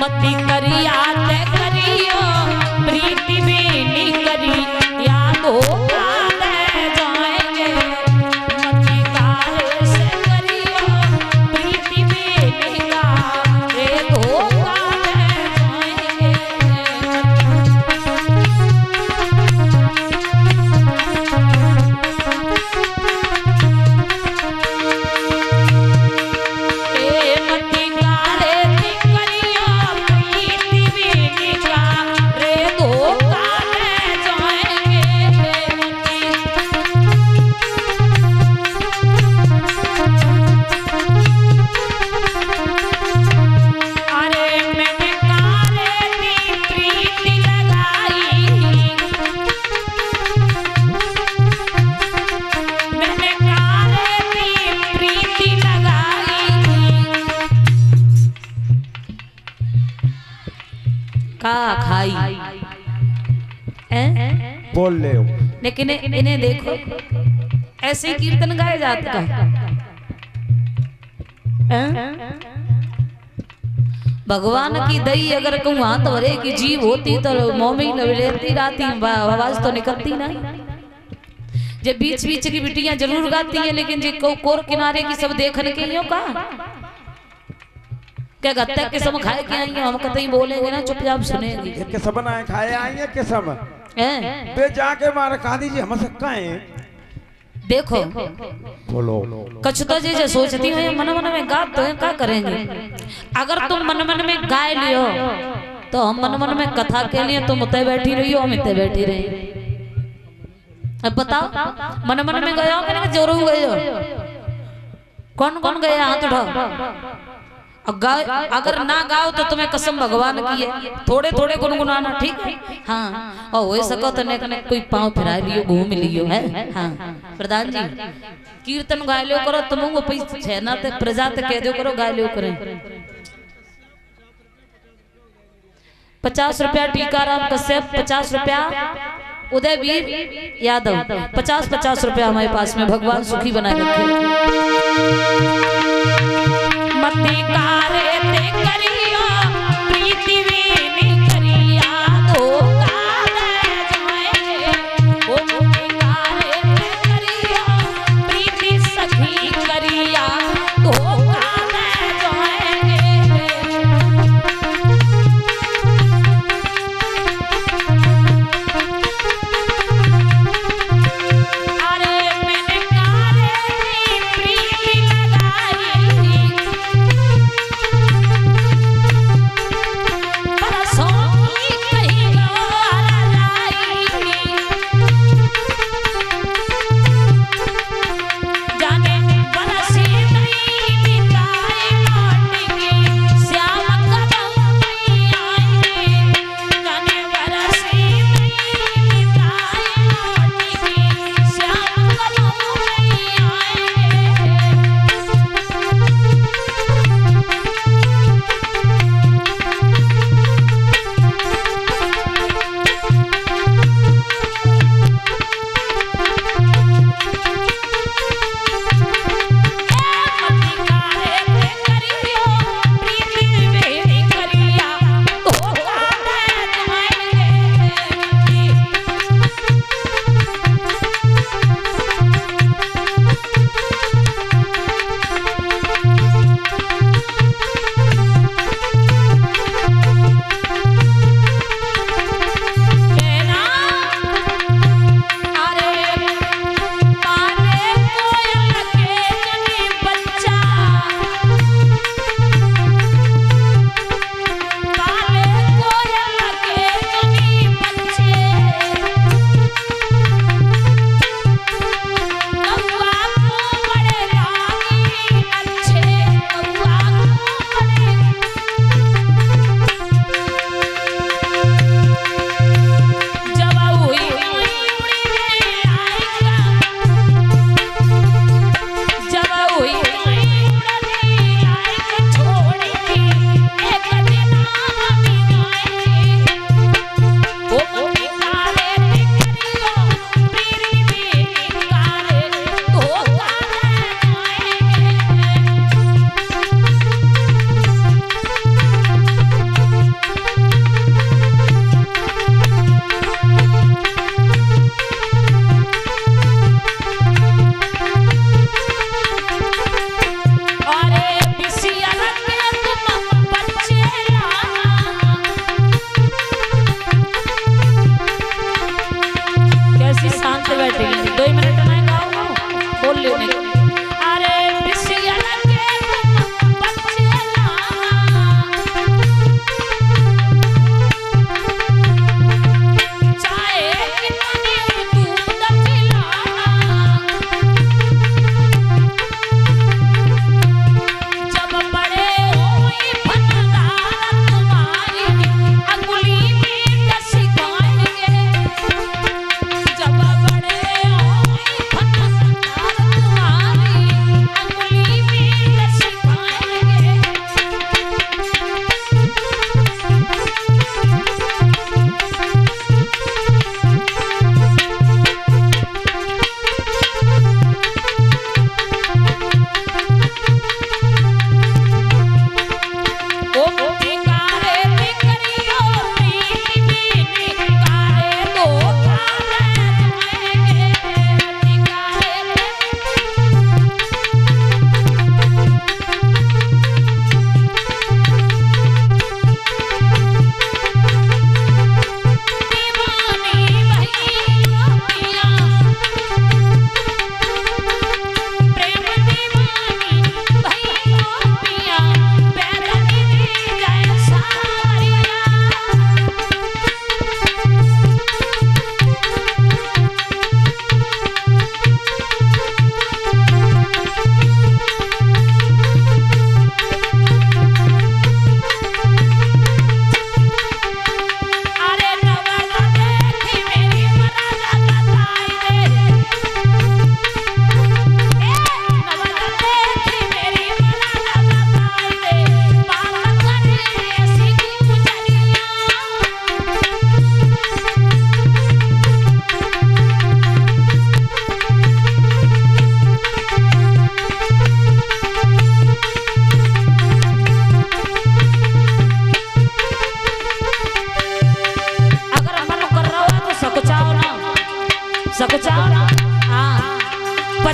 मती करिया ते करियो प्रीति भी नहीं करी याद हो खाई बोल ले हो। लेकिन इन्हें देखो ऐसे ही कीर्तन गाए जाते हैं। भगवान की दई अगर कहूँ हाथ भरे की जीव होती तो मोमी लेती राती आवाज तो निकलती नहीं। जे बीच बीच की बिटियां जरूर गाती हैं लेकिन जे कोर किनारे की सब देखने के ही का क्या गत्ता किस्म खाए के आई हम कतई बोलेंगे ना चुपचाप सुनेंगे। किस्म बनाए खाए आई है किस्म बे जाके मार कहा दीजिए हम सकता है। देखो बोलो कछ तो जे सोचती हो मन मन में गा तो क्या करेंगे। अगर तुम मन मन में गाय लियो तो हम मन मन में कथा के लिए तुम उतने बैठी रही हो हम इतने बैठी रही। अब बताओ मन मन में गया मैंने जोरू गए कौन कौन गया हाथ उठाओ। अगर ना गाओ तो तुम्हें कसम भगवान की है थोड़े थोड़े गुनगुनाना ठीक है। हाँ और हो सको तो ने कोई पाँव फिरा लियो घूम लियो है। हाँ प्रधान जी कीर्तन गा लियो करो तुम पैसा ना ते प्रजा ते कह दो करो गा लियो करें। 50 रुपया टीकाराम कश्यप 50 रुपया उदयवीर यादव 50 रुपया हमारे पास में भगवान सुखी बनाए रखे। मती कारे ते करियो प्रीति भी नहीं करी याद हो काले जाएंगे। ओ मती कारे ते करियो प्रीति सखी करी याद हो काले जाएंगे। अरे मैंने कारे की प्रीति लगाई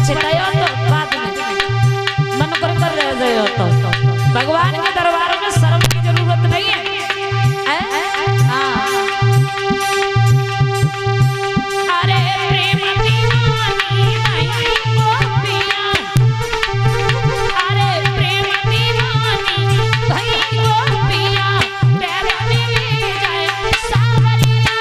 पछतायो तो बाद में मन कर रहे हो तो भगवान के दरबार में शर्म की जरूरत नहीं है। अरे प्रेम दीवानी नहीं गोपियां, अरे प्रेम दीवानी भाई गोपियां पैर में जाए सावरिया।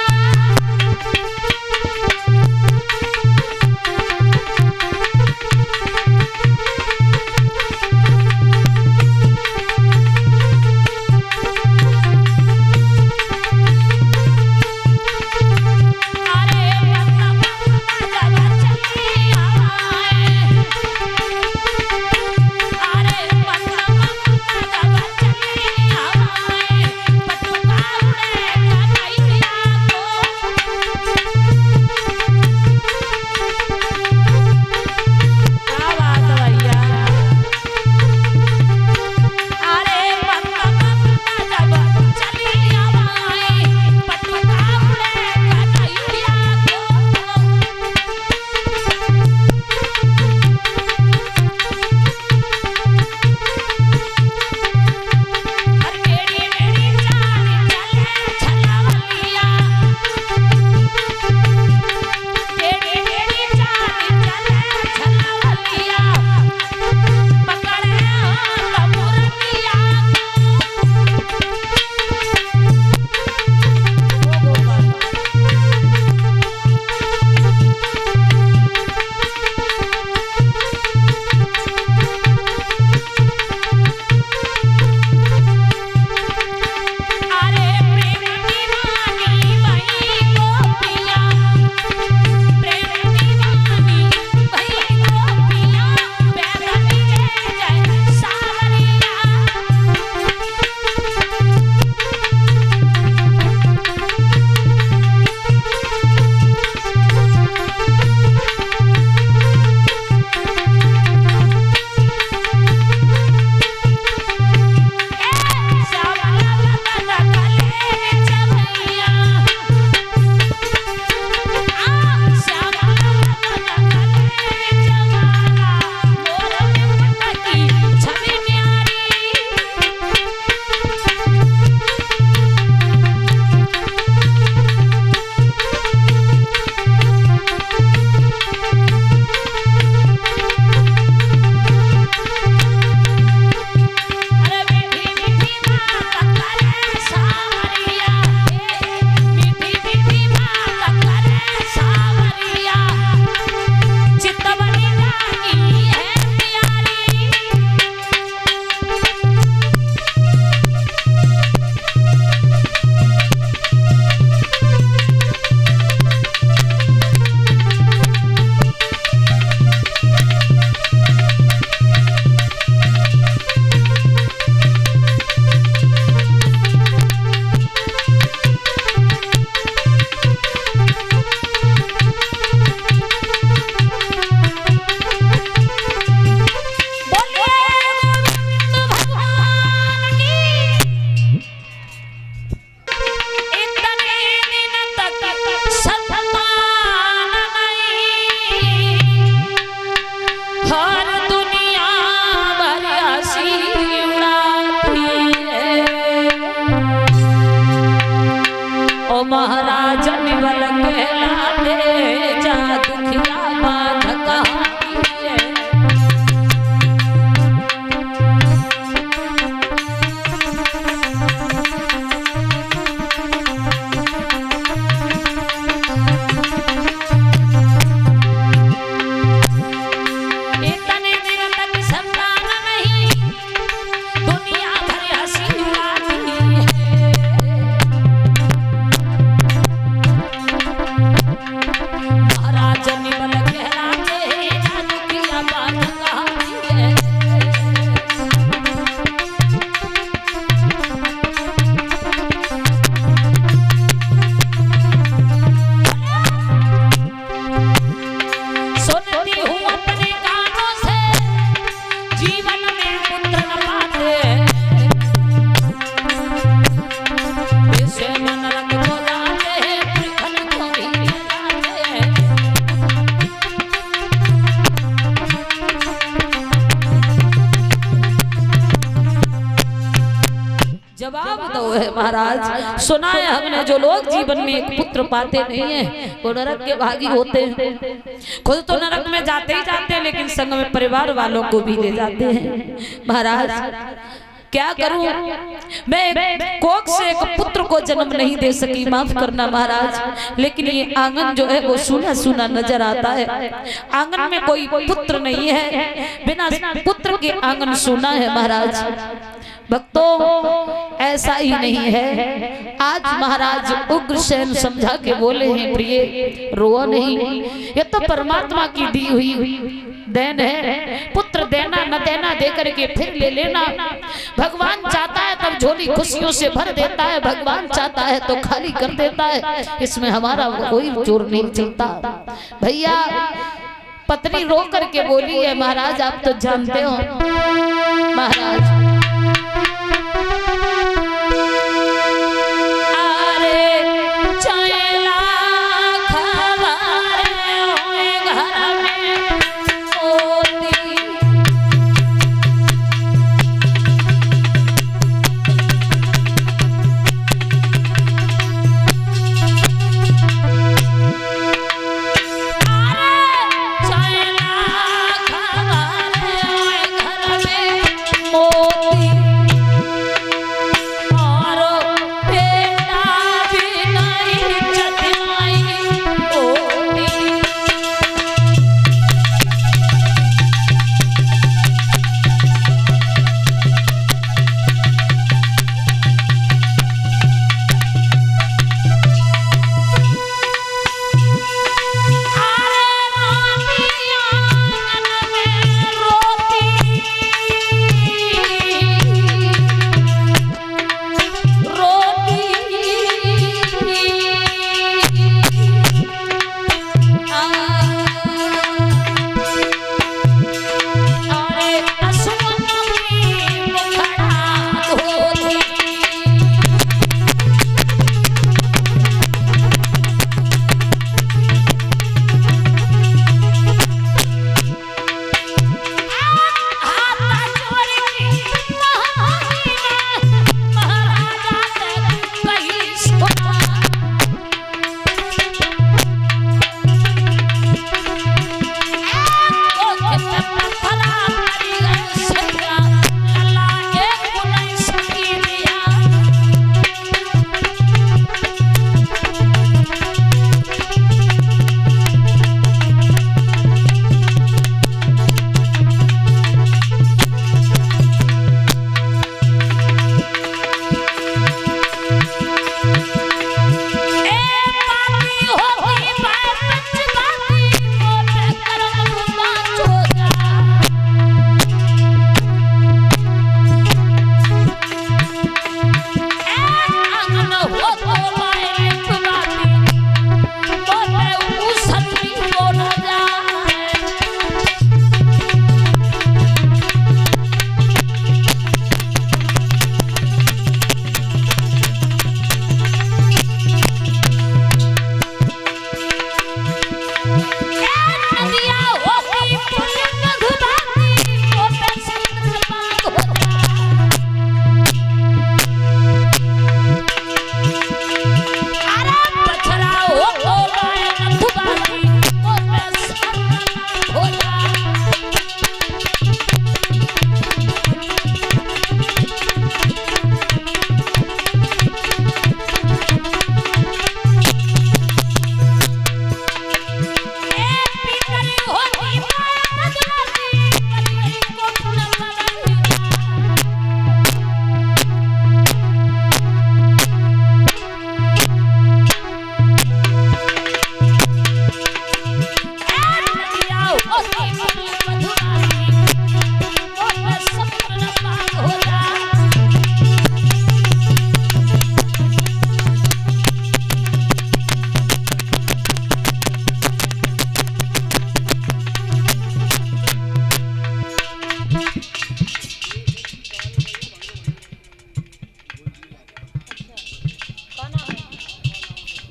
जवाब दो है महाराज। सुना है हमने जो लोग जीवन में एक पुत्र पाते नहीं है वो नरक के भागी होते हैं। खुद तो नरक में जाते ही जाते हैं लेकिन संग में परिवार वालों को भी ले जाते हैं। महाराज क्या करूं मैं, कोख से एक पुत्र को जन्म नहीं दे सकी, माफ करना महाराज। लेकिन ये आंगन जो है वो सूना सूना नजर आता है। आंगन में कोई पुत्र नहीं है, बिना पुत्र के आंगन सूना है महाराज। भक्तों ऐसा ही नहीं है। आज महाराज उग्रसेन समझा के बोले हैं प्रिय रो नहीं, ये तो परमात्मा की दी हुई देन है। पुत्र देना न देना दे करके फिर ले लेना। भगवान चाहता है तब झोली खुशियों से भर देता है, भगवान चाहता है तो खाली कर देता है। इसमें हमारा कोई जोर नहीं चलता। भैया पत्नी रो करके बोली है महाराज आप तो जानते हो महाराज,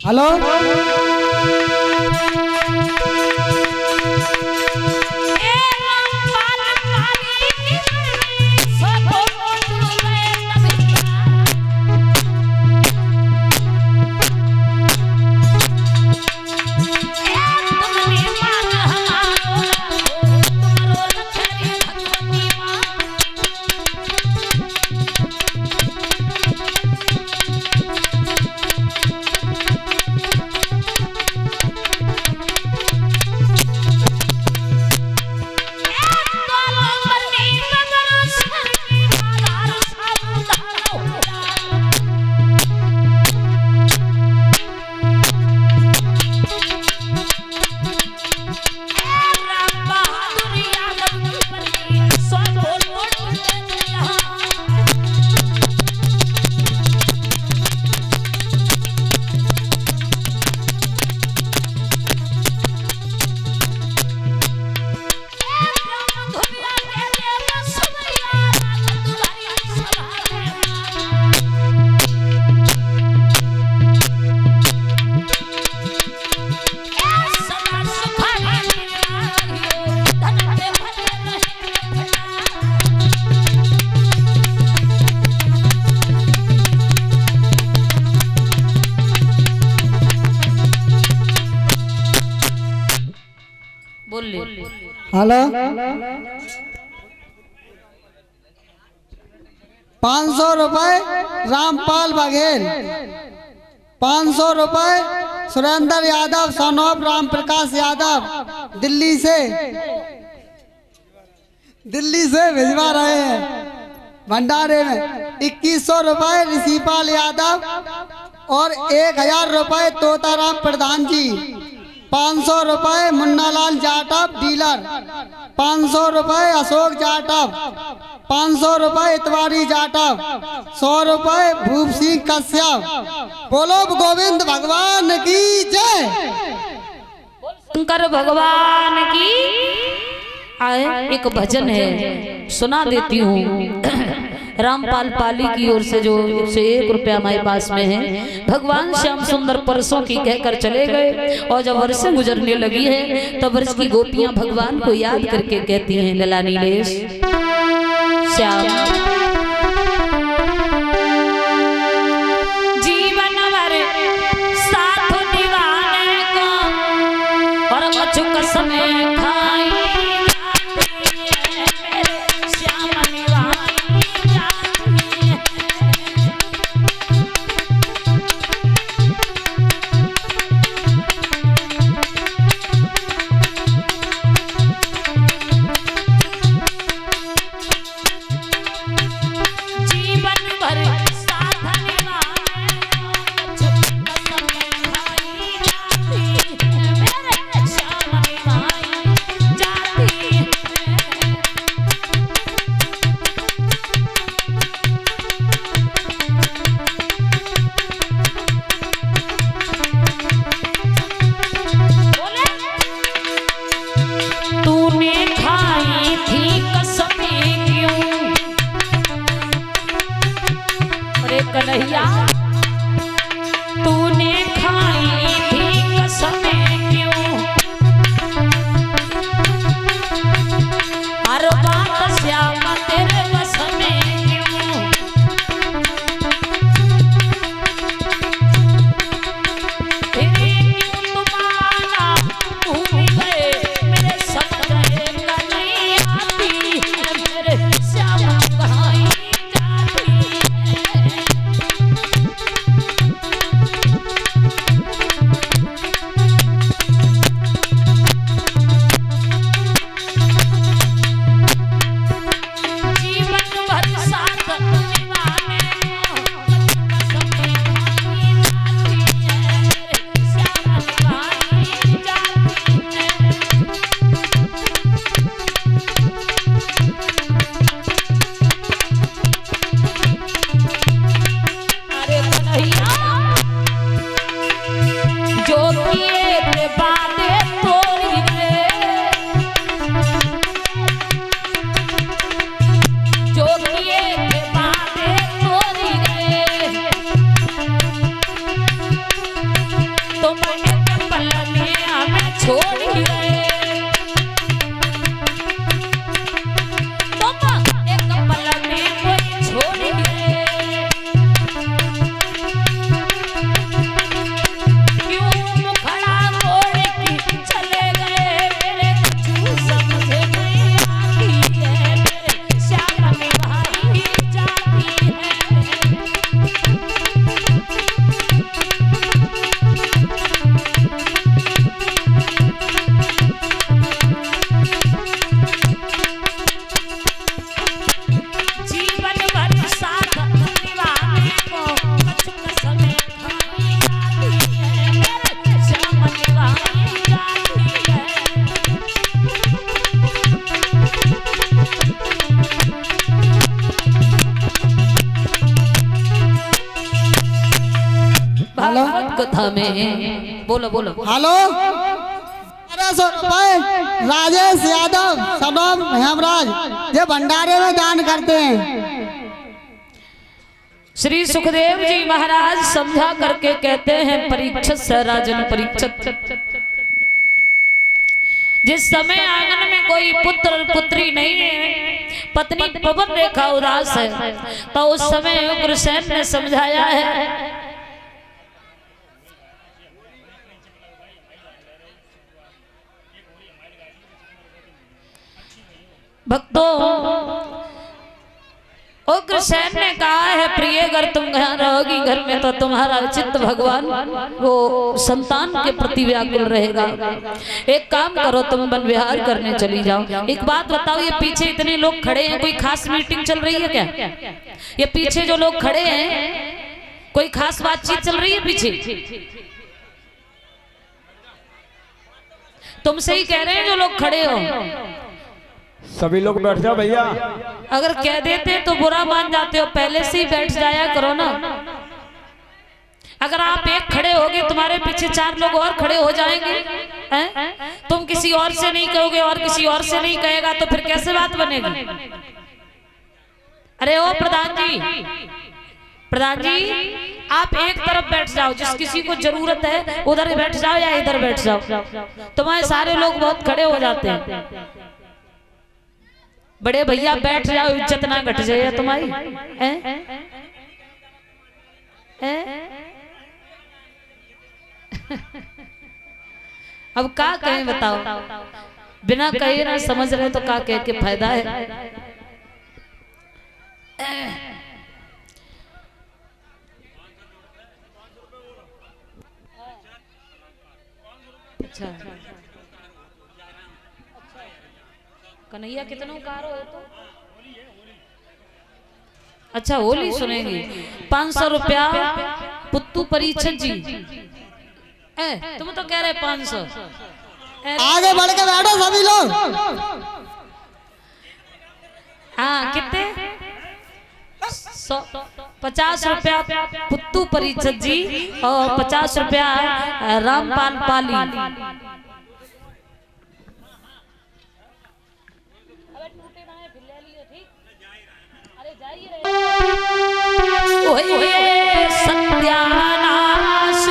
हेलो हेलो 500 रुपए रामपाल बघेल, 500 रुपए सुरेंद्र यादव सन ऑफ राम प्रकाश यादव दिल्ली से भिजवा रहे हैं भंडारे में। 2100 रुपए ऋषिपाल यादव और 1000 रुपए तोताराम प्रधान जी। 500 रुपए मुन्नालाल जाटव डीलर, 500 रुपए अशोक जाटव, 500 रुपए इतवारी जाटव, 100 रुपए भूप सिंह कश्यप। बोलो गोविंद भगवान की जय। शंकर भगवान की। आए एक भजन है सुना देती हूँ। रामपाल पाली की ओर से जो 101 रुपया हमारे पास में है। भगवान श्याम सुंदर परसों की कहकर चले गए और जब वर्षें गुजरने लगी है तब वर्ष की गोपियां भगवान को याद करके कहती हैं लला नीलेश श्याम जीवन भर साथ निभाने को और अचूक समय खाई कन्हैया तूने खाई थी कसमें क्यों हर बात श्याम तेरे बस में क्यों तेरे क्यों तुम्हारा भूल गए मेरे समझ नहीं आती मेरे श्याम भाई कथा में बोलो बोलो। हेलो 1200 रुपए राजेश यादव सदोम हेमराज ये भंडारे में दान करते हैं। श्री सुखदेव जी महाराज समझा करके कहते हैं परीक्षित से राजन परीक्षित जिस समय आंगन में कोई पुत्र और पुत्री नहीं है पत्नी पवन रेखा उदास है तो उस समय उग्रसेन ने समझाया है भक्तों, उग्रसेन ने कहा है प्रिय अगर तुम यहाँ रहोगी घर में तो तुम्हारा चित्त भगवान वो संतान के प्रति व्याकुल रहेगा। एक काम करो, तुम वन विहार करने चली जाओ। एक बात बताओ, ये पीछे इतने लोग खड़े हैं, कोई खास मीटिंग चल रही है क्या? ये पीछे जो लोग खड़े हैं कोई खास बातचीत चल रही है पीछे? तुमसे ही कह रहे हैं जो लोग खड़े हो। सभी लोग बैठ जाओ भैया। अगर कह देते तो बुरा मान जाते हो, पहले से ही बैठ जाया करो ना। अगर आप एक खड़े होगे तुम्हारे पीछे 4 लोग और खड़े हो जाएंगे हैं? तुम किसी और से नहीं कहोगे और किसी और से नहीं कहेगा तो फिर कैसे बात बनेगी? अरे ओ प्रधान जी, प्रधान जी आप एक तरफ बैठ जाओ, जिस किसी को जरूरत है उधर बैठ जाओ या इधर बैठ जाओ। तुम्हारे सारे लोग बहुत खड़े हो जाते हैं। बड़े भैया बैठ जाओ, इज्जत ना घट जाए तुम्हारी। अब क्या कहें बताओ, बिना कहे ना समझ रहे तो क्या कह के फायदा है। अच्छा कन्हैया कितनों कार हो तो? अच्छा होली सुनेंगे। 500 रुपया पुत्तू परीक्षक जी। तुम तो कह रहे 500। आगे बढ़ के बैठो सभी लोग। हाँ कितने? 50 रुपया पुत्तू परीक्षक जी और 50 रुपया रामपाल पाली। सत्यानाश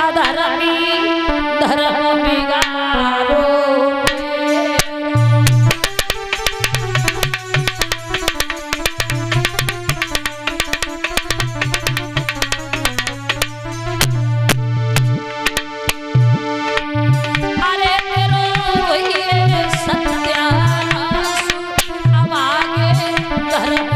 अधर्मी धर्म बिगाड़ो। अरे मेरो ये सत्यानाश अब आगे धर्म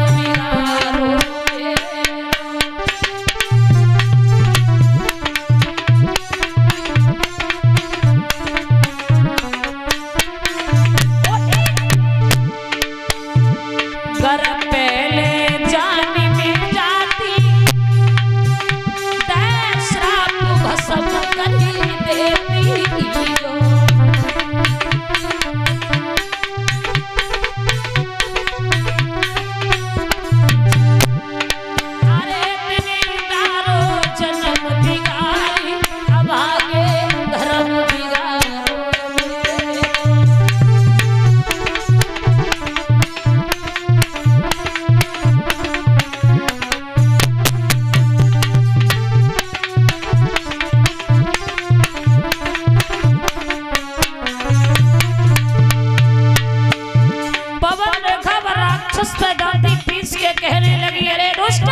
कहने लगी अरे दुष्ट,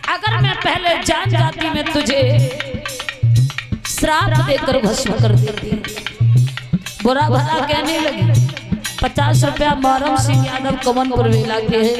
अगर मैं पहले जान जाती मैं तुझे श्राप देकर भस्म कर देती। बुरा भला कहने लगी। 50 रुपया मोहरम सिंह यादव कमनपुर वेला के है।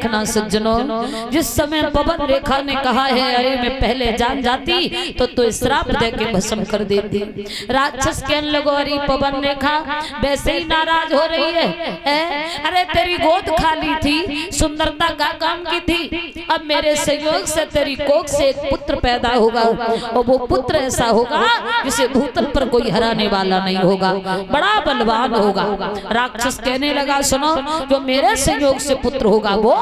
देखना सज्जनों, जिस समय पवन रेखा ने कहा है अरे मैं पहले जान जाती तो श्राप दे के भस्म कर देती। राक्षस कहने लगो अरे पवन रेखा वैसे ही नाराज हो रही है, अरे तेरी गोद खाली थी, सुंदरता का काम की थी, अब मेरे सहयोग से तेरी कोख से एक पुत्र पैदा होगा और वो पुत्र ऐसा होगा जिसे भूतल पर कोई हराने वाला नहीं होगा, बड़ा बलवान होगा। राक्षस कहने लगा सुनो, जो मेरे संयोग से पुत्र होगा वो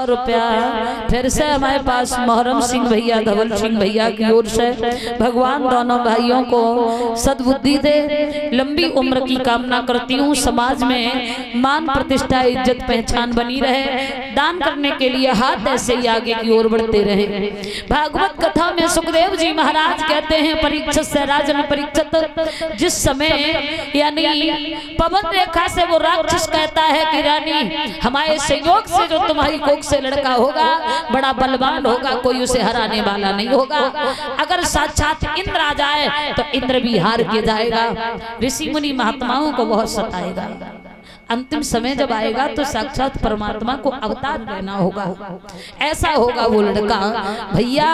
100 रुपया फिर से हमारे पास मोहरम सिंह भैया, धवल सिंह भैया की ओर से भगवान दोनों भाइयों को सद्बुद्धि दे, लंबी उम्र की कामना करती हूँ। समाज में मान प्रतिष्ठा इज्जत पहचान बनी रहे। दान करने के लिए हाथ ऐसे ही आगे की ओर बढ़ते रहे। भागवत कथा में सुखदेव जी महाराज कहते हैं परीक्षित से राजन परीक्षित जिस समय यानी पवन रेखा से वो राक्षस कहता है कि रानी हमारे संयोग से जो तुम्हारी कोख से लड़का होगा बड़ा बलवान होगा, कोई उसे हराने वाला नहीं होगा। अगर साक्षात इंद्र आ जाए तो इंद्र भी हार के जाएगा। ऋषि मुनि महात्माओं को बहुत सताएगा। अंतिम समय जब आएगा तो साक्षात परमात्मा को अवतार लेना होगा। ऐसा होगा वो लड़का। भैया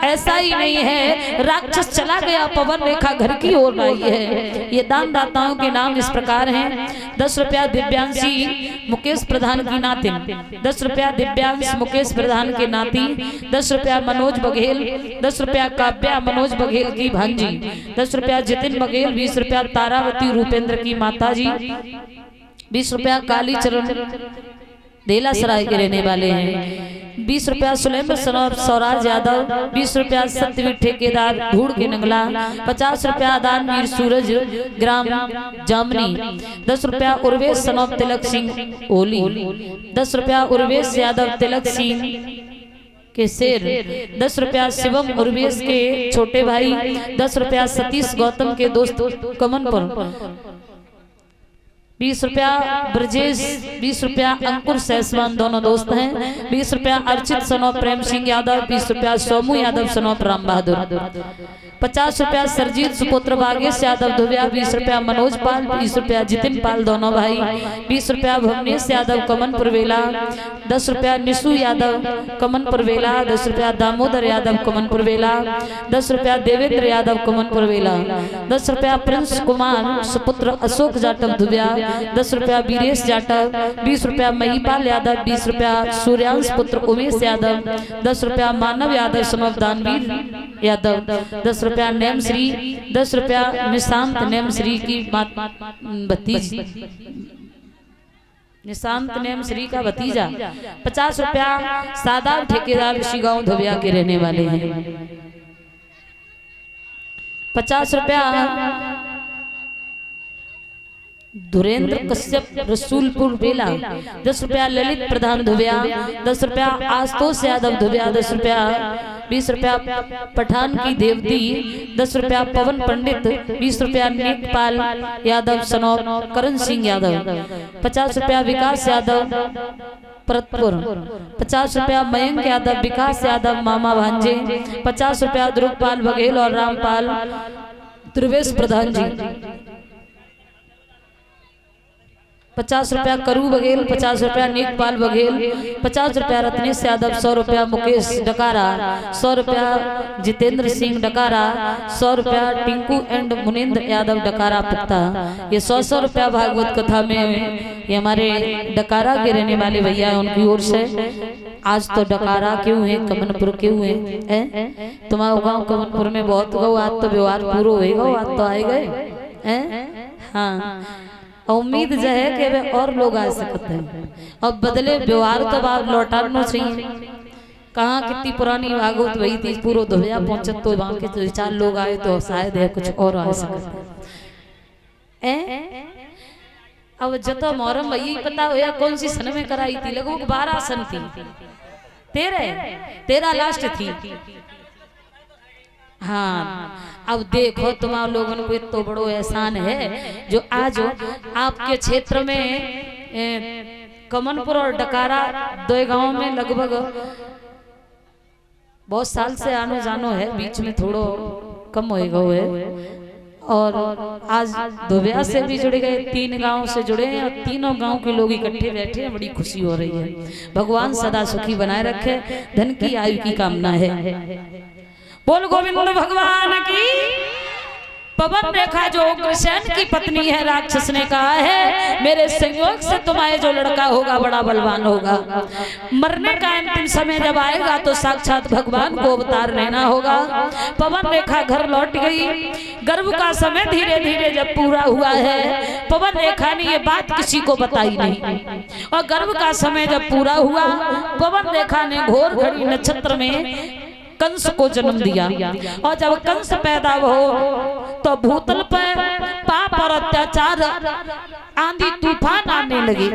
ऐसा ही नहीं है, राक्षस चला गया, पवन रेखा घर की ओर आई है। ये दान दाताओं के नाम इस प्रकार हैं। 10 रुपया दिव्यांशी मुकेश प्रधान की नातिन, 10 रुपया दिव्यांश मुकेश प्रधान के नाती, 10 रुपया मनोज बघेल, 10 रुपया काव्या मनोज बघेल की भांजी, 10 रुपया जितिन बघेल, 20 रुपया तारावती रूपेंद्र की माताजी, 20 रुपया काली चरण देला सराय के रहने वाले हैं, 20 रुपया सुलेंद्र स्वराज यादव, 20 रुपया सत्यवीर ठेकेदार धूड़ के नंगला, 50 रुपया दानवीर सूरज ग्राम जामनी, 10 रुपया उर्वेश सनौब तिलक सिंह ओली, 10 रुपया उर्वेश यादव तिलक सिंह के शेर, 10 रुपया शिवम उर्वेश के छोटे भाई, 10 रुपया सतीश गौतम के दोस्त कमनपुर, 20 रुपया ब्रजेश, 20 रुपया अंकुर सैसवान दोनों दोस्त हैं, 20 रुपया अर्चित सनौब प्रेम सिंह यादव, 20 रुपया सोमू यादव सनौब राम बहादुर, 50 रुपया सरजीत सुपुत्र बागेश यादव धुबिया, 20 रुपया मनोज पाल, 20 रुपया जितिन पाल दोनों भाई, 20 रुपया भुवनेश यादव कमनपुर वेला, 10 रुपया निशु यादव कमनपुर वेला, 10 रुपया दामोदर यादव कमनपुर वेला, 10 रुपया देवेंद्र यादव कमनपुर वेला, 10 रुपया प्रिंस कुमार सुपुत्र अशोक जाटव धुबिया, 10 रुपया वीरेश जाटव, 20 रुपया महिपाल यादव, 20 रुपया सूर्यांश पुत्र उमेश यादव, 10 रुपया मानव यादव समव दानवीर यादव, 10 रुपया नेम श्री, 10 रुपया निशांत नेम श्री की भतीजी, निशांत नेम श्री का भतीजा, 50 रुपया सादाब ठेकेदार ऋषिगांव धोबिया के रहने वाले हैं, 50 रुपया धुरेंद्र कश्यप रसूलपुर बेला, 10 रुपया ललित प्रधान धुबिया, 10 रुपया आशुतोष यादव धुबिया, 10 रुपया 20 रुपया पठान की देवती, 10 रुपया पवन पंडित, 20 रुपया नेकपाल यादव सनौब करण सिंह यादव, 50 रुपया विकास यादव परतपुर, 50 रुपया मयंक यादव विकास यादव मामा भांजे, 50 रुपया ध्रुवपाल बघेल और रामपाल ध्रुवेश प्रधान जी, 50 रुपया करू बघेल, 50 रुपया नेकपाल बघेल, 50 रुपया रत्नेश यादव, 100 रुपया मुकेश डकारा, 100 रुपया जितेंद्र सिंह डकारा, 100 रुपया टिंकू एंड मुनिंद्र यादव डकारा पुख्ता। ये 100 रुपया भागवत कथा में ये हमारे डकारा के रहने वाले भैया है उनकी ओर से। आज तो डकारा क्यों है, कमनपुर क्यों है? तुम्हारा गाँव कमनपुर में बहुत गो, आज तो व्यवहार पूरा होएगा, आज तो आए गए। हाँ, उम्मीद जो है कि वे और लोग आ सकते हैं और बदले व्यवहार तो बात लौटाना चाहिए। कहाँ कितनी पुरानी भागवत वही थी, पूरा धोया पहुंचत तो वहां के 4 लोग आए तो शायद है कुछ और आ सकते हैं। अब जतो मोहरम वही पता होया कौन सी सन में कराई थी, लगभग 12 सन थी, 13 लास्ट थी। हाँ, अब देखो तुम्हारे लोगों को इतना बड़ो एहसान है जो आज आपके क्षेत्र में कमनपुर और डकारा 2 गांव में लगभग बहुत साल से आनो जानो है, बीच में थोड़ो कम होएगा है। और आज धोबिया से भी जुड़े गए, 3 गांव से जुड़े हैं और तीनों गांव के लोग इकट्ठे बैठे हैं, बड़ी खुशी हो रही है। भगवान सदा सुखी बनाए रखे, धन की आयु की कामना है। बोल गोविंद भगवान की। पवन रेखा जो उग्रसेन की पत्नी है, राक्षस ने कहा है मेरे संयोग से तुम्हारे जो लड़का होगा बड़ा बलवान होगा। मरने का अंतिम समय जब आएगा तो साक्षात भगवान को अवतार लेना होगा। पवन रेखा घर लौट गई। गर्भ का समय धीरे धीरे जब पूरा हुआ है, पवन रेखा ने ये बात किसी को बताई नहीं। और गर्भ का समय जब पूरा हुआ, पवन रेखा ने घोर घड़ी नक्षत्र में कंस को जन्म दिया। और जब कंस पैदा हो तो भूतल पर पाप और अत्याचार, आंधी तूफान आने लगे।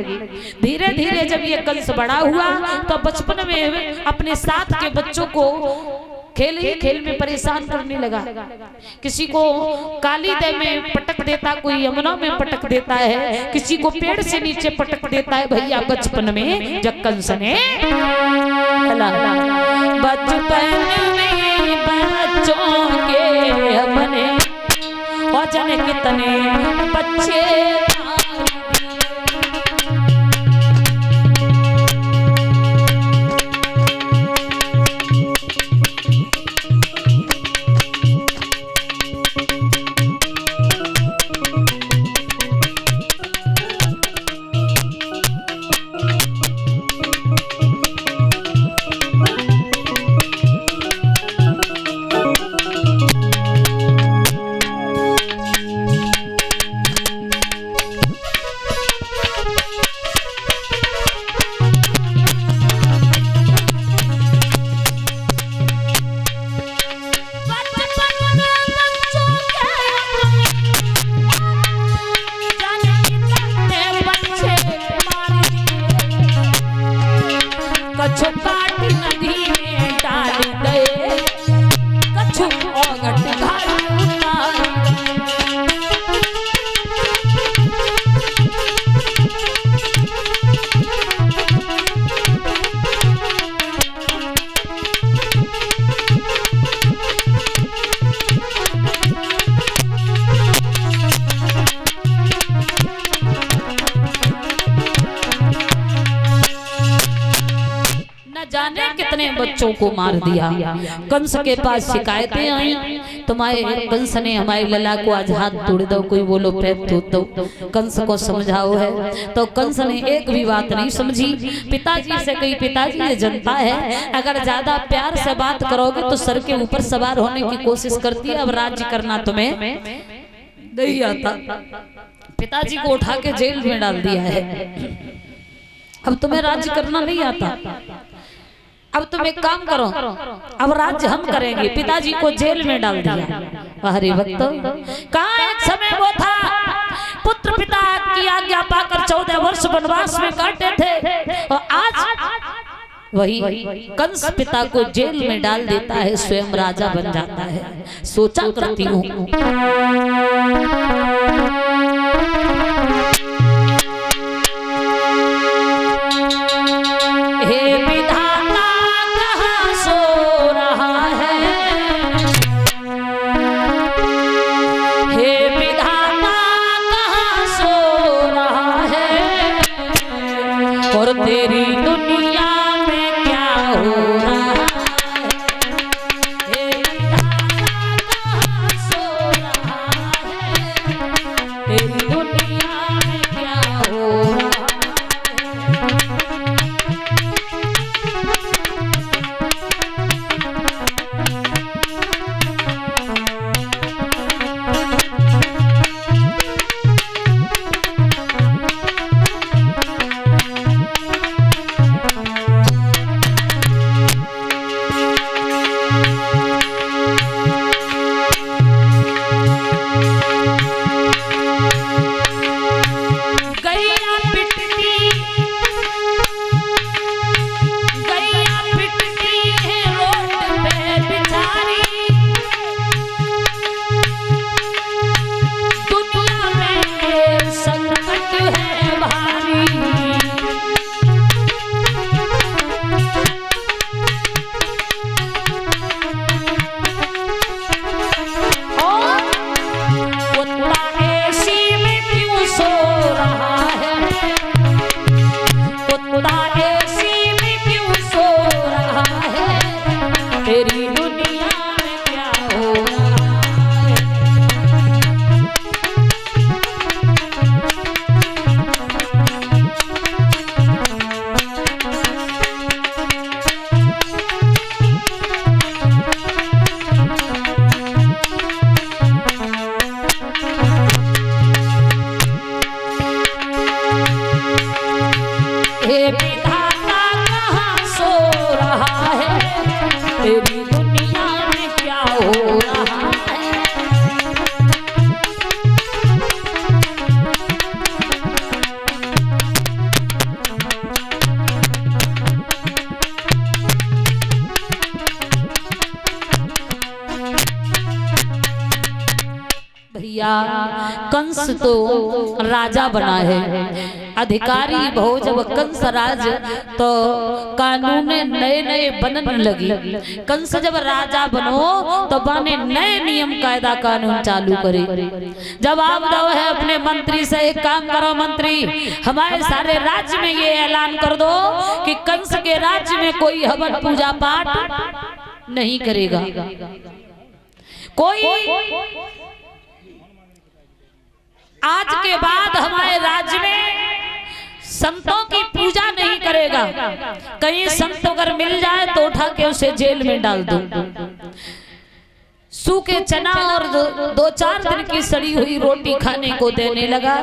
धीरे धीरे जब ये कंस बड़ा हुआ तो बचपन में अपने साथ के बच्चों को खेल ही खेल में परेशान करने लगा। किसी को काली दे में पटक देता, कोई यमुना में पटक देता है, किसी को पेड़ से नीचे पटक देता है। भैया बचपन में जब कंस ने बचपन में बच्चों के अपने वजन कितने बच्चे बच्चों को मार दिया। कंस के पास शिकायतें आई, तुम्हारे कंस ने हमारे लला को आज हाथ तोड़ दो, कोई बोलो पैर तोड़ दो, कंस को समझाओ है। तो कंस ने एक भी बात नहीं समझी। पिताजी से कही, पिताजी ये जनता है, अगर ज्यादा प्यार से बात करोगे तो सर के ऊपर सवार होने की कोशिश करती है, अब राज्य करना तुम्हें नहीं आता। पिताजी को उठा के जेल में डाल दिया है, अब तुम्हें राज्य करना नहीं आता, अब तुम एक काम करो, अब राज्य हम करेंगे। पिताजी को जेल में डाल दिया। अरे भक्त, कहाँ एक समय वो था, पुत्र पिता की आज्ञा पाकर 14 वर्ष वनवास में काटे थे, और आज वही कंस पिता को जेल में डाल देता है, स्वयं राजा बन जाता है। सोचा करती हूँ तेरी दुनिया में क्या हो रहा है, सो रहा है, तेरी दुनिया में क्या हो रहा कंस तो राजा बना है, अधिकारी बहु जब कंस राज तो कानून नए नए बनने लगी। कंस जब राजा बनो तो बने नए नियम कायदा कानून चालू करे। जब आप दो है अपने मंत्री से एक काम करो, मंत्री हमारे सारे राज्य में ये ऐलान कर दो कि कंस के राज्य में कोई हवन पूजा पाठ नहीं करेगा, कोई आज के बाद हमारे राज्य में संतों की पूजा नहीं करेगा। कहीं संत अगर मिल जाए तो उठा के उसे जेल में डाल दो। सूखे चना और दो चार दिन की सड़ी हुई रोटी खाने को देने लगा।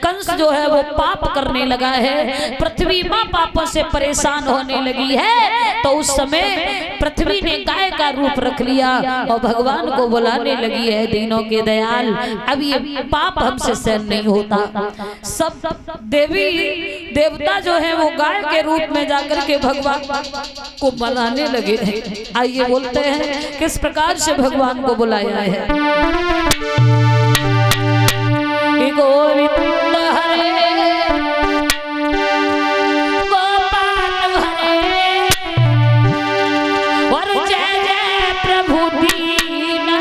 कंस जो है वो पाप करने लगा है, पृथ्वी माँ पापों से परेशान होने लगी है। तो उस समय पृथ्वी ने गाय का रूप रख लिया और भगवान को बुलाने लगी है, दीनों के दयाल अब ये पाप हमसे सहन नहीं होता। सब देवी देवता जो है वो गाय के रूप में जाकर के भगवान को बुलाने लगे हैं। आइए बोलते हैं किस प्रकार से भगवान को बुलाया है। गोविंद हरे गोपाल हरे और जय जय प्रभु दीन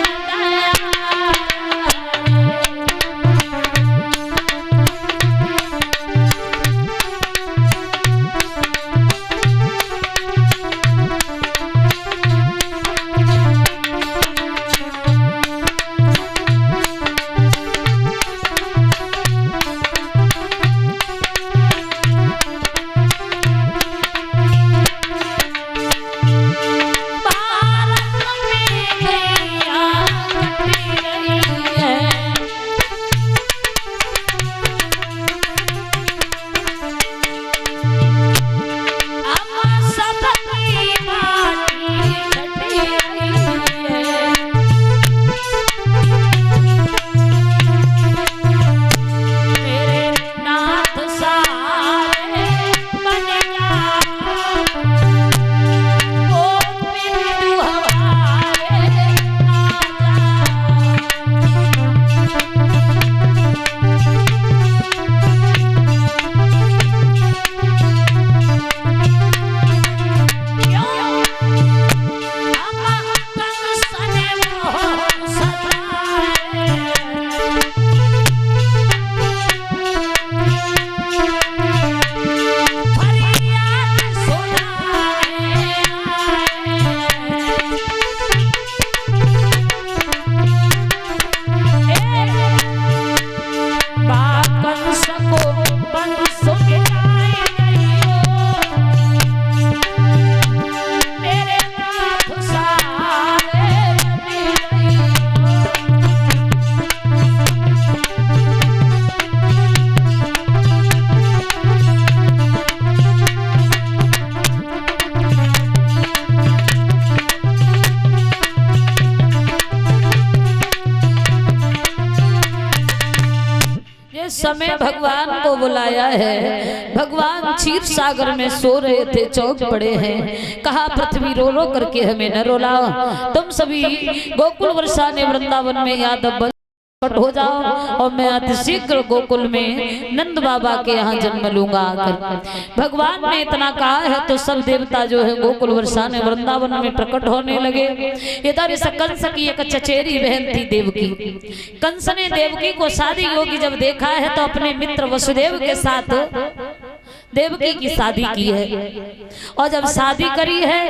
समय भगवान को बुलाया है। भगवान क्षीर सागर में सो रहे थे, चौक पड़े हैं। कहा पृथ्वी रो रो करके हमें न रुलाओ, तुम सभी गोकुल वर्षाने वृंदावन में यादव हो जाओ और मैं अतिशीघ्र गोकुल में नंद बाबा के यहाँ जन्म लूंगा आकर। भगवान ने इतना कहा है तो सब देवता जो है गोकुल वर्षाने वृंदावन में प्रकट होने लगे। इधर इस कंस की एक चचेरी बहन थी देवकी। कंस ने देवकी को शादी योगी जब देखा है तो अपने मित्र वसुदेव के साथ देवकी की शादी की है। और जब शादी करी है,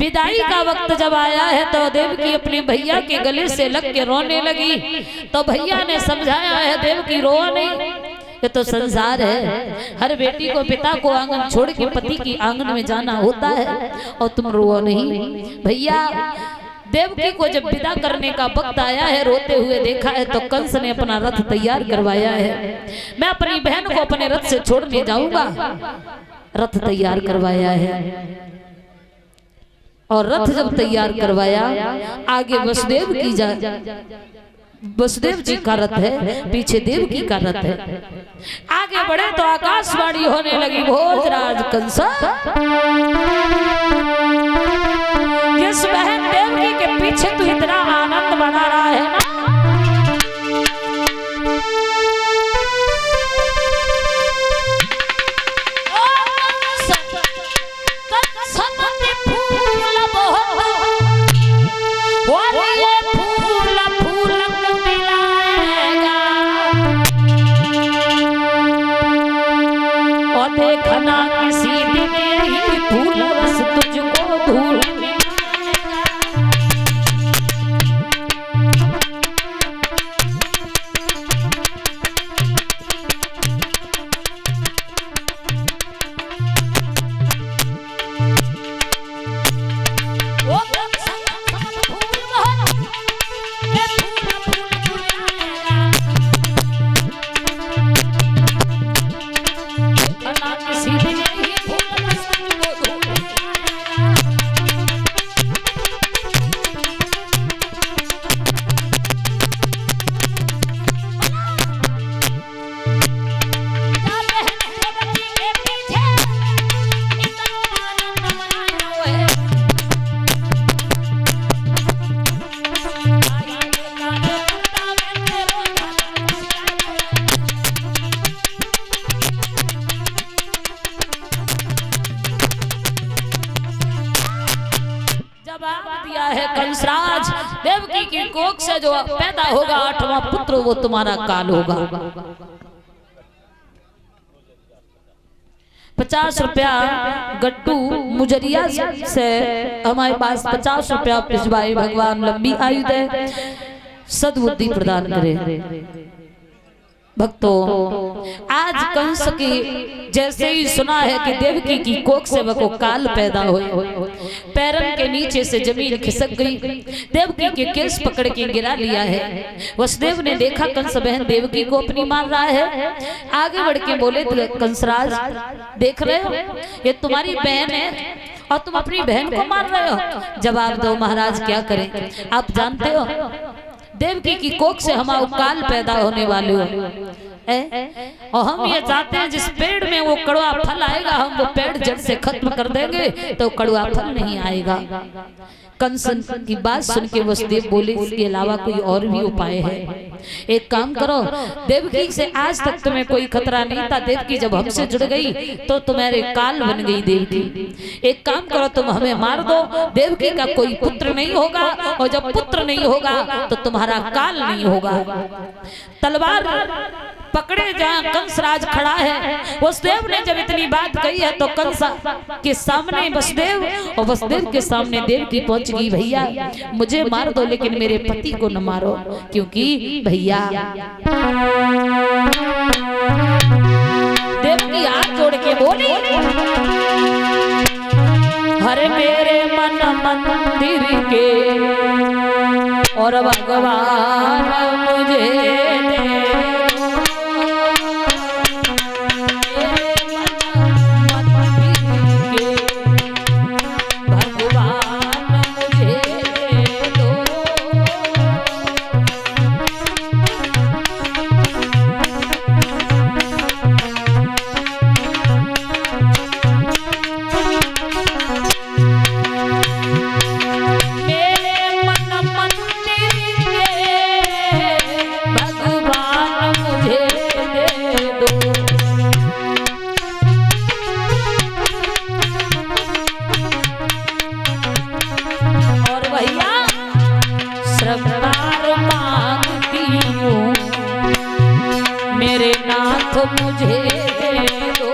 विदाई का वक्त जब आया है तो देवकी अपने भैया के गले से लग के रोने लगी। तो भैया ने समझाया है देवकी रो नहीं, ये तो संसार है, हर बेटी को पिता को आंगन छोड़ के पति की आंगन में जाना होता है और तुम रो नहीं। भैया देवकी को जब विदा करने का वक्त आया है, रोते हुए देखा है तो कंस ने अपना रथ तैयार करवाया है। मैं अपनी बहन को अपने रथ से छोड़ने जाऊंगा, रथ तैयार करवाया है। और रथ जब तैयार करवाया, आगे वसुदेव जी का रथ है, पीछे देवकी का रथ है। आगे बढ़े तो आकाशवाणी होने लगी, भोजराज कंस किस बहन देवकी के पीछे तू इतना आनंद बना रहा है ना, फूल रस तुझको धूल कंसराज देवकी की कोख से जो पैदा होगा 8वां पुत्र वो तुम्हारा काल होगा। 50 रुपया गट्टू मुजरिया से हमारे पास 50 रुपया पिछवाई। भगवान लंबी आयु दे सद्बुद्धि प्रदान करे। भक्तों आज कंस की जैसे ही सुना है कि देवकी की कोख से वो काल पैदा हुए, पैरन के नीचे से जमीन खिसक गई। देवकी के केस पकड़ के गिरा लिया है। वसुदेव ने देखा कंस बहन देवकी को अपनी मार रहा है। आगे बढ़ के बोले कंसराज देख रहे हो ये तुम्हारी बहन है और तुम अपनी बहन को मार रहे हो। जवाब दो महाराज क्या करें। आप जानते हो देवकी की कोख से हमारा काल पैदा होने वाले हो और हम ये चाहते हैं जिस पेड़ में वो कड़वा फल आएगा हम वो पेड़ जड़ से खत्म कर देंगे तो कड़वा फल नहीं आएगा। कंस की बात सुन के वसुदेव बोले इसके अलावा कोई और भी उपाय है। एक काम करो देवकी से आज तक तुम्हें कोई खतरा नहीं था। देवकी जब हमसे जुड़ गई तो तुम्हारे काल बन गई देवकी। एक काम करो तुम हमें मार दो। देवकी का कोई पुत्र नहीं होगा और जब पुत्र नहीं होगा तो तुम्हारा काल नहीं होगा। तलवार पकड़े जहाँ कंसराज खड़ा है। वसुदेव ने जब इतनी बात कही है तो कंस के सामने वसुदेव और वसुदेव के सामने देवकी पहुंच गई। भैया मुझे मार दो लेकिन मेरे पति को न मारो क्योंकि भैया। देवकी हाथ जोड़ के बोली हरे मेरे मन मंदिर के और भगवान मुझे मुझे दो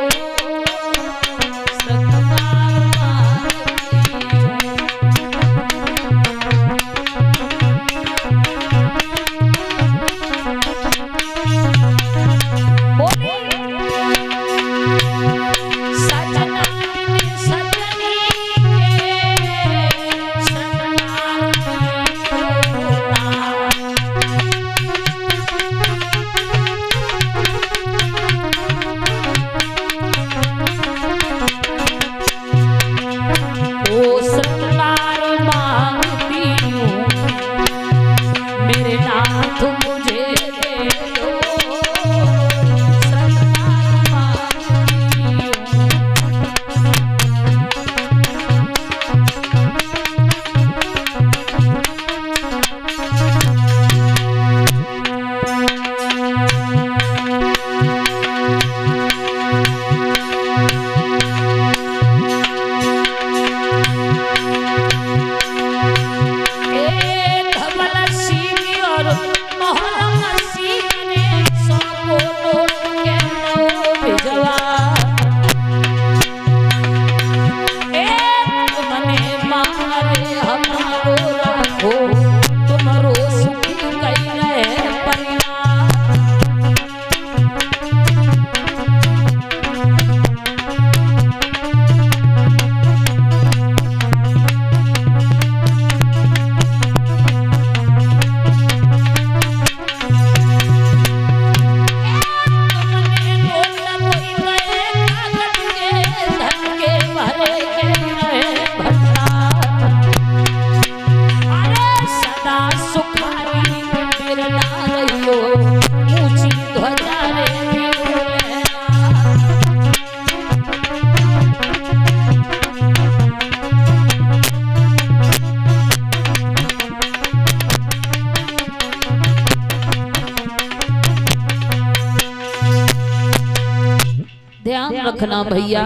रखना भैया,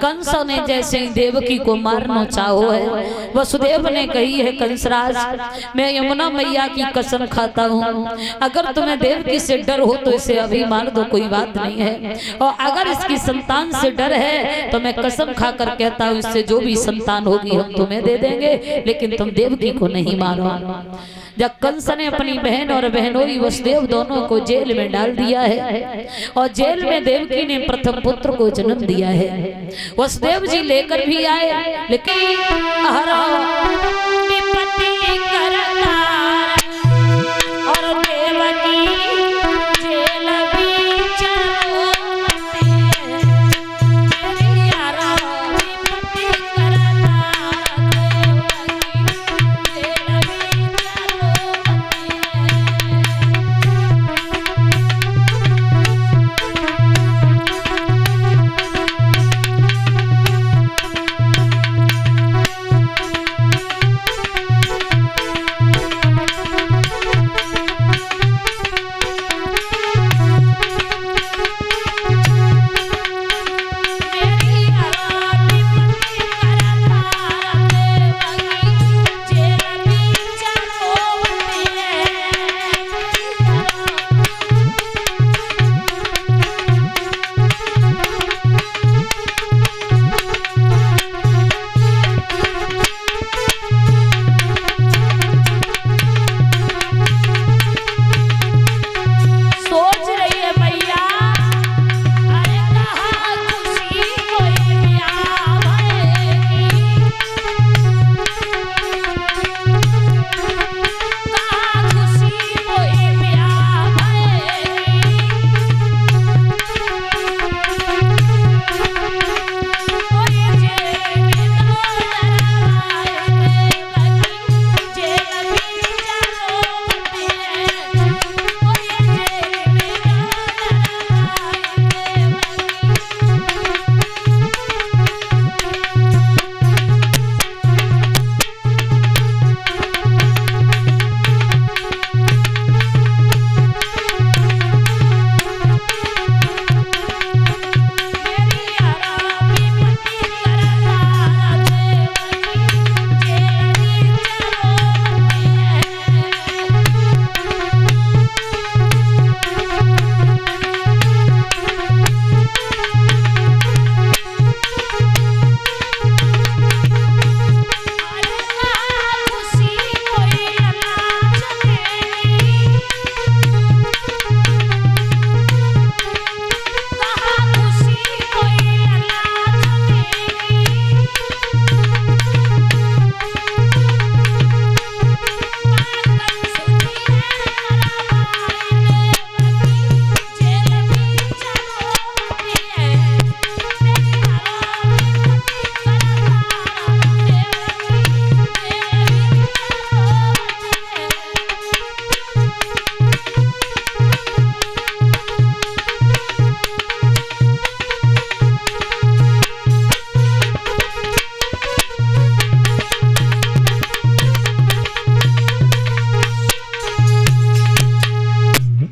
कंस ने जैसे ही देवकी को मारना चाहो है, वसुदेव ने कही है कंसराज मैं यमुना मैया की कसम खाता हूँ, अगर तुम्हें देवकी से डर हो तो इसे अभी मार दो, कोई बात नहीं है, और अगर इसकी संतान से डर है तो मैं कसम खाकर कहता हूँ इससे जो भी संतान होगी हम तुम्हें दे देंगे, लेकिन तुम देवकी को नहीं मारो। जब कंस ने अपनी बहन और बहनोई वसुदेव दोनों को जेल में डाल दिया है और जेल में देवकी ने प्रथम पुत्र को जन्म दिया है, वसुदेव जी लेकर भी आए, लेकिन और देवकी जेल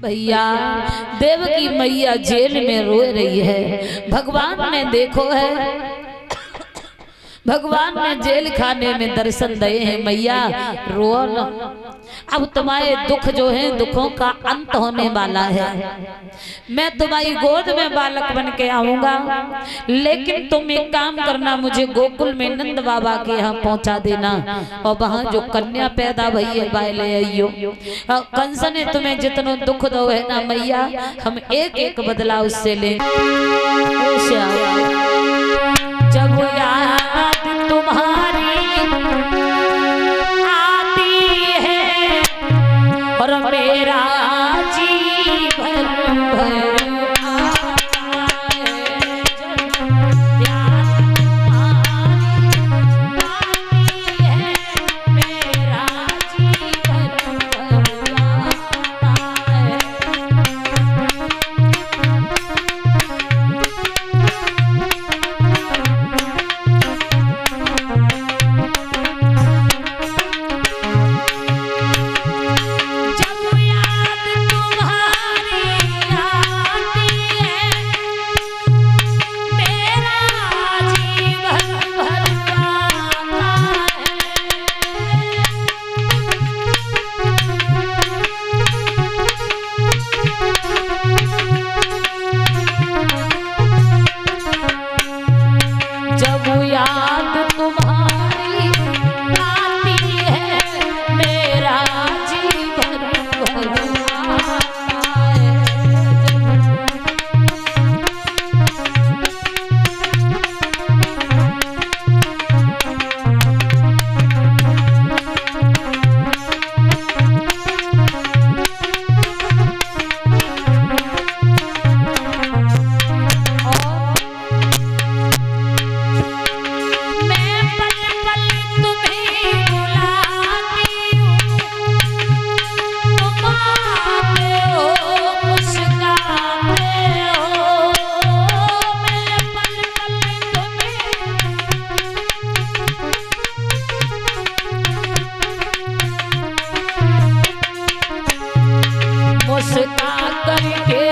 भैया देवकी मैया जेल में रो रही है। भगवान ने देखो है, भगवान ने जेल खाने में दर्शन दिए हैं। मैया रो न, अब तुम्हारे दुख जो है दुखों का अंत होने वाला है। मैं तुम्हारी गोद में बालक बन के आऊंगा, लेकिन तुम एक काम करना, मुझे गोकुल में नंद बाबा के यहाँ पहुंचा देना और वहां जो कन्या पैदा भई है बाय ले आइयो। कंस ने तुम्हें जितना दुख दो है ना मैया, हम एक एक बदला उससे ले। जब याद तुम्हारी आती है और मेरा जीवन भर आता है, जब याद तुम्हारी आती है मेरा जीवन भर आता है। करके